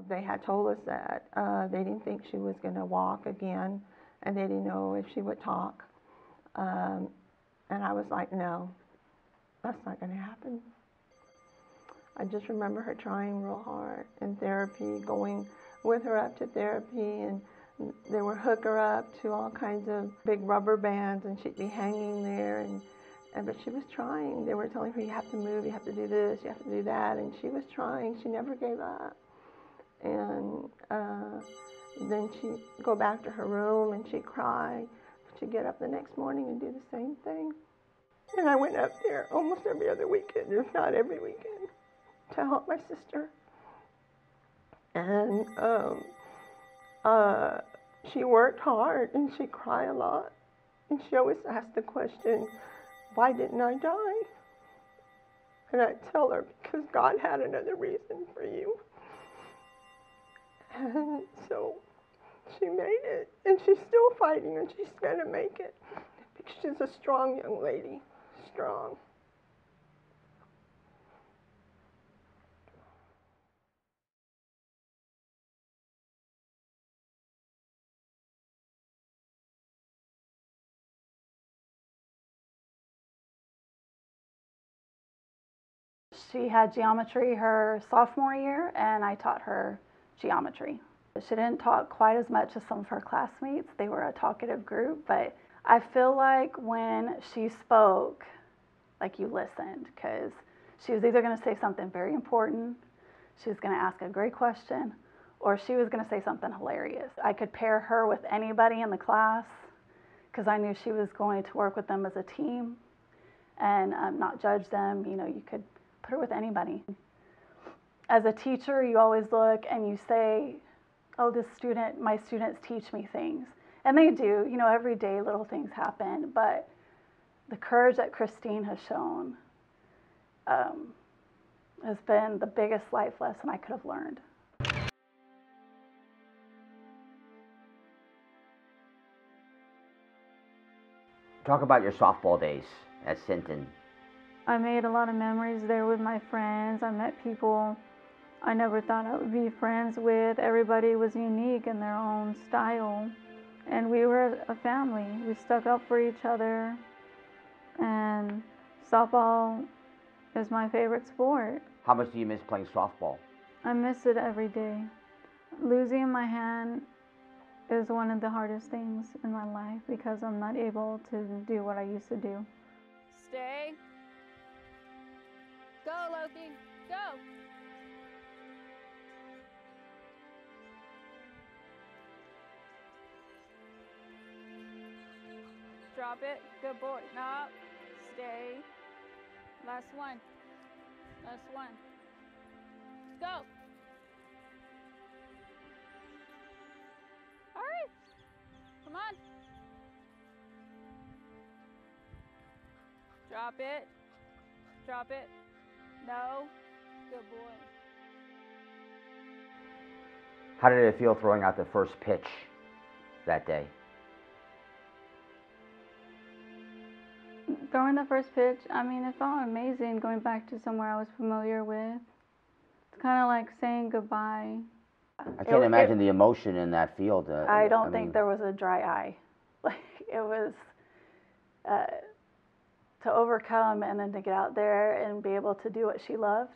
They had told us that they didn't think she was going to walk again, and they didn't know if she would talk. And I was like, no, that's not going to happen. I just remember her trying real hard in therapy, going with her up to therapy, and they would hook her up to all kinds of big rubber bands, and she'd be hanging there, but she was trying. They were telling her, you have to move, you have to do this, you have to do that, and she was trying. She never gave up. And then she'd go back to her room and she'd cry. She'd get up the next morning and do the same thing. And I went up there almost every other weekend, if not every weekend, to help my sister. And she worked hard and she'd cry a lot. And she always asked the question, why didn't I die? And I'd tell her, because God had another reason for you. And so she made it, and she's still fighting, and she's going to make it. Because she's a strong young lady, strong. She had geometry her sophomore year, and I taught her geometry. She didn't talk quite as much as some of her classmates. They were a talkative group, but I feel like when she spoke, like you listened, because she was either going to say something very important, she was going to ask a great question, or she was going to say something hilarious. I could pair her with anybody in the class because I knew she was going to work with them as a team and not judge them. You know, you could put her with anybody. As a teacher, you always look and you say, oh, my students teach me things. And they do, you know, every day little things happen, but the courage that Kristene has shown has been the biggest life lesson I could have learned. Talk about your softball days at Sinton. I made a lot of memories there with my friends. I met people I never thought I would be friends with. Everybody was unique in their own style. And we were a family. We stuck up for each other. And softball is my favorite sport. How much do you miss playing softball? I miss it every day. Losing my hand is one of the hardest things in my life because I'm not able to do what I used to do. Stay. Go, Loki. Go. Drop it. Good boy. No. Stay. Last one. Last one. Go. All right. Come on. Drop it. Drop it. No. Good boy. How did it feel throwing out the first pitch that day? Throwing the first pitch, I mean, it felt amazing going back to somewhere I was familiar with. It's kind of like saying goodbye. I can't imagine the emotion in that field. I don't think there was a dry eye. Like, it was to overcome and then to get out there and be able to do what she loved.